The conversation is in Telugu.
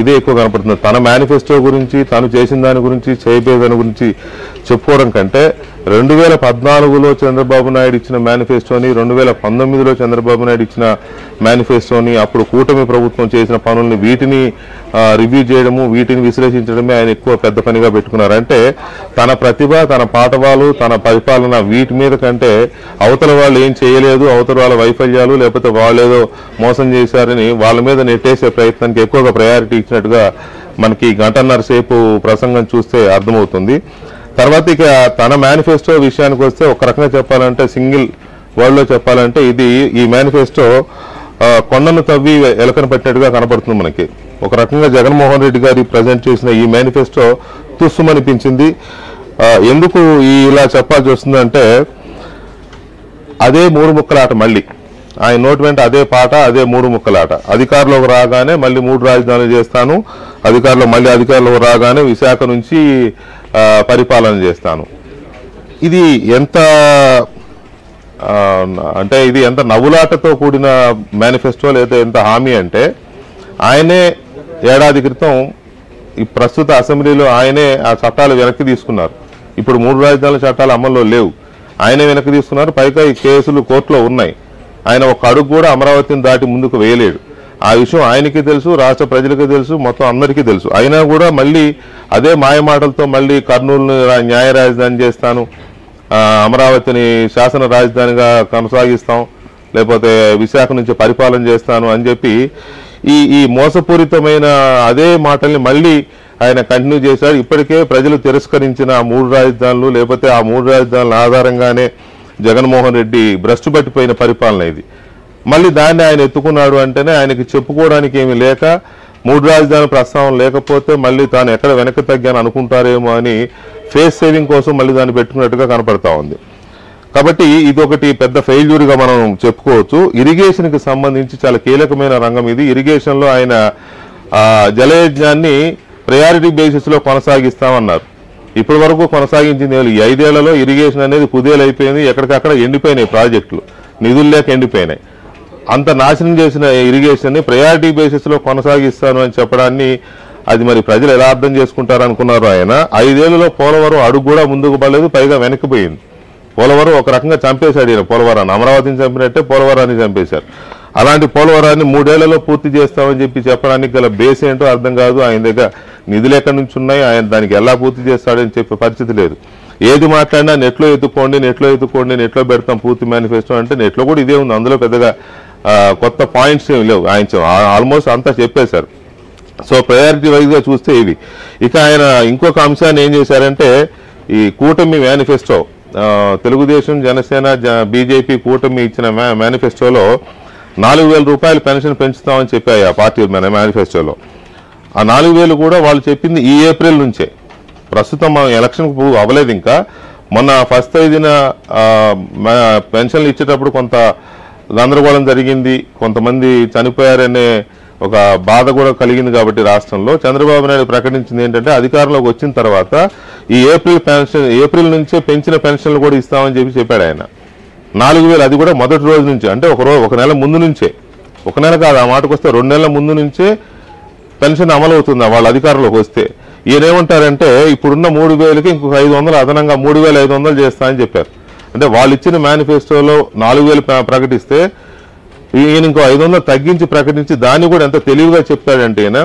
ఇదే ఎక్కువ కనపడుతుంది. తన మేనిఫెస్టో గురించి, తను చేసిన దాని గురించి, చేయబోయే దాని గురించి చెప్పుకోవడం కంటే 2014లో చంద్రబాబు నాయుడు ఇచ్చిన మేనిఫెస్టోని, 2019లో చంద్రబాబు నాయుడు ఇచ్చిన మేనిఫెస్టోని, అప్పుడు కూటమి ప్రభుత్వం చేసిన పనుల్ని వీటిని రివ్యూ చేయడము, వీటిని విశ్లేషించడమే ఆయన ఎక్కువ పెద్ద పనిగా పెట్టుకున్నారు. అంటే తన ప్రతిభ, తన పాఠవాలు, తన పరిపాలన వీటి మీద కంటే అవతల వాళ్ళు ఏం చేయలేదు, అవతల వాళ్ళ వైఫల్యాలు, లేకపోతే వాళ్ళు ఏదో మోసం చేశారని వాళ్ళ మీద నెట్టేసే ప్రయత్నానికి ఎక్కువగా ప్రయారిటీ ఇచ్చినట్టుగా మనకి గంటన్నర సేపు ప్రసంగం చూస్తే అర్థమవుతుంది. తర్వాత ఇక తన మేనిఫెస్టో విషయానికి వస్తే ఒక రకంగా చెప్పాలంటే, సింగిల్ వర్డ్లో చెప్పాలంటే ఈ మేనిఫెస్టో కొండను తవ్వి ఎలకను పట్టినట్టుగా కనపడుతుంది మనకి. ఒక రకంగా జగన్మోహన్ రెడ్డి గారి ప్రజెంట్ చేసిన ఈ మేనిఫెస్టో తుస్సుమనిపించింది. ఎందుకు ఇలా చెప్పాల్సి వస్తుందంటే, అదే మూడు ముక్కలాట, మళ్ళీ ఆయన నోటి వెంట అదే పాట, అదే మూడు ముక్కలాట. అధికారంలోకి రాగానే మళ్ళీ 3 రాజధానులు చేస్తాను, అధికారంలోకి రాగానే విశాఖ నుంచి పరిపాలన చేస్తాను. ఇది ఎంత అంటే ఇది ఎంత నవ్వులాటతో కూడిన మేనిఫెస్టో, లేదా ఎంత హామీ అంటే, ఆయనే ఏడాది క్రితం ఈ ప్రస్తుత అసెంబ్లీలో ఆయనే ఆ చట్టాలు వెనక్కి తీసుకున్నారు. ఇప్పుడు 3 రాజధానుల చట్టాలు అమల్లో లేవు, ఆయనే వెనక్కి తీసుకున్నారు. పైగా ఈ కేసులు కోర్టులో ఉన్నాయి. ఆయన ఒక అడుగు కూడా అమరావతిని దాటి ముందుకు వేయలేడు. ఆ విషయం ఆయనకి తెలుసు, రాష్ట్ర ప్రజలకి తెలుసు, మొత్తం అందరికీ తెలుసు. అయినా కూడా మళ్ళీ అదే మాయమాటలతో మళ్ళీ కర్నూలుని న్యాయ రాజధాని చేస్తాను, అమరావతిని శాసన రాజధానిగా కొనసాగిస్తాం, లేకపోతే విశాఖ నుంచి పరిపాలన చేస్తాను అని చెప్పి ఈ మోసపూరితమైన అదే మాటల్ని మళ్ళీ ఆయన కంటిన్యూ చేశారు. ఇప్పటికే ప్రజలు తిరస్కరించిన 3 రాజధానులు, లేకపోతే ఆ 3 రాజధానుల ఆధారంగానే జగన్మోహన్ రెడ్డి భ్రష్టు పట్టిపోయిన పరిపాలన ఇది. మళ్ళీ దాన్ని ఆయన ఎత్తుకున్నాడు అంటేనే ఆయనకి చెప్పుకోవడానికి ఏమీ లేక, 3 రాజధానుల ప్రస్తావన లేకపోతే మళ్ళీ తాను ఎక్కడ వెనక్కి తగ్గాను అనుకుంటారేమో అని ఫేస్ సేవింగ్ కోసం మళ్ళీ దాన్ని పెట్టుకున్నట్టుగా కనపడతా ఉంది. కాబట్టి ఇది ఒకటి పెద్ద ఫెయిల్యూర్గా మనం చెప్పుకోవచ్చు. ఇరిగేషన్కి సంబంధించి చాలా కీలకమైన రంగం ఇది. ఇరిగేషన్లో ఆయన జలయజ్ఞాన్ని ప్రయారిటీ బేసిస్లో కొనసాగిస్తామన్నారు. ఇప్పటి వరకు కొనసాగించింది ఈ 5 ఏళ్లలో ఇరిగేషన్ అనేది కుదేలైపోయింది. ఎక్కడికక్కడ ఎండిపోయినాయి ప్రాజెక్టులు, నిధులు లేక ఎండిపోయినాయి. అంత నాశనం చేసిన ఇరిగేషన్ని ప్రయారిటీ బేసిస్లో కొనసాగిస్తాను అని చెప్పడాన్ని అది మరి ప్రజలు ఎలా అర్థం చేసుకుంటారు అనుకున్నారు. ఆయన 5 ఏళ్లలో పోలవరం అడుగు కూడా ముందుకు పడలేదు, పైగా వెనక్కిపోయింది. పోలవరం ఒక రకంగా చంపేశాడు ఈయన. పోలవరాన్ని అమరావతిని చంపినట్టే పోలవరాన్ని చంపేశారు. అలాంటి పోలవరాన్ని 3 ఏళ్లలో పూర్తి చేస్తామని చెప్పడానికి గల బేస్ ఏంటో అర్థం కాదు. ఆయన దగ్గర నిధులు ఎక్కడి నుంచి ఉన్నాయి, ఆయన దానికి ఎలా పూర్తి చేస్తాడని చెప్పే పరిస్థితి లేదు. ఏది మాట్లాడినా నెట్లో ఎత్తుకోండి, నెట్లో పెడతాం పూర్తి మేనిఫెస్టో అంటే నెట్లో కూడా ఇదే ఉంది. అందులో పెద్దగా కొత్త పాయింట్స్ ఏమి లేవు. ఆయన ఆల్మోస్ట్ అంతా చెప్పేశారు. సో ప్రయారిటీ వైజ్గా చూస్తే ఇవి. ఇక ఆయన ఇంకొక అంశాన్ని ఏం చేశారంటే, ఈ కూటమి మేనిఫెస్టో, తెలుగుదేశం, జనసేన, బీజేపీ కూటమి ఇచ్చిన మేనిఫెస్టోలో 4,000 రూపాయలు పెన్షన్ పెంచుతామని చెప్పాయి ఆ పార్టీ మేనిఫెస్టోలో. ఆ 4,000 కూడా వాళ్ళు చెప్పింది ఈ ఏప్రిల్ నుంచే. ప్రస్తుతం మనం ఎలక్షన్కు అవ్వలేదు ఇంకా. మొన్న ఫస్ట్ తేదీన పెన్షన్లు ఇచ్చేటప్పుడు కొంత గందరగోళం జరిగింది, కొంతమంది చనిపోయారనే ఒక బాధ కూడా కలిగింది. కాబట్టి రాష్ట్రంలో చంద్రబాబు నాయుడు ప్రకటించింది ఏంటంటే, అధికారంలోకి వచ్చిన తర్వాత ఈ ఏప్రిల్ నుంచే పెంచిన పెన్షన్లు కూడా ఇస్తామని చెప్పాడు ఆయన. 4,000, అది కూడా మొదటి రోజు నుంచి, అంటే ఒక నెల ముందు నుంచే, ఒక నెల కాదు, ఆ మాటకు వస్తే 2 నెలల ముందు నుంచే పెన్షన్ అమలు అవుతుంది వాళ్ళ అధికారంలోకి వస్తే. ఈయనేమంటారంటే, ఇప్పుడున్న 3,000కి ఇంకొక 500 అదనంగా 3,500 చేస్తామని చెప్పారు. అంటే వాళ్ళు ఇచ్చిన మేనిఫెస్టోలో 4,000 ప్రకటిస్తే ఈయన ఇంకో 500 తగ్గించి ప్రకటించి దాన్ని కూడా ఎంత తెలివిగా చెప్తాడంటే, ఈయన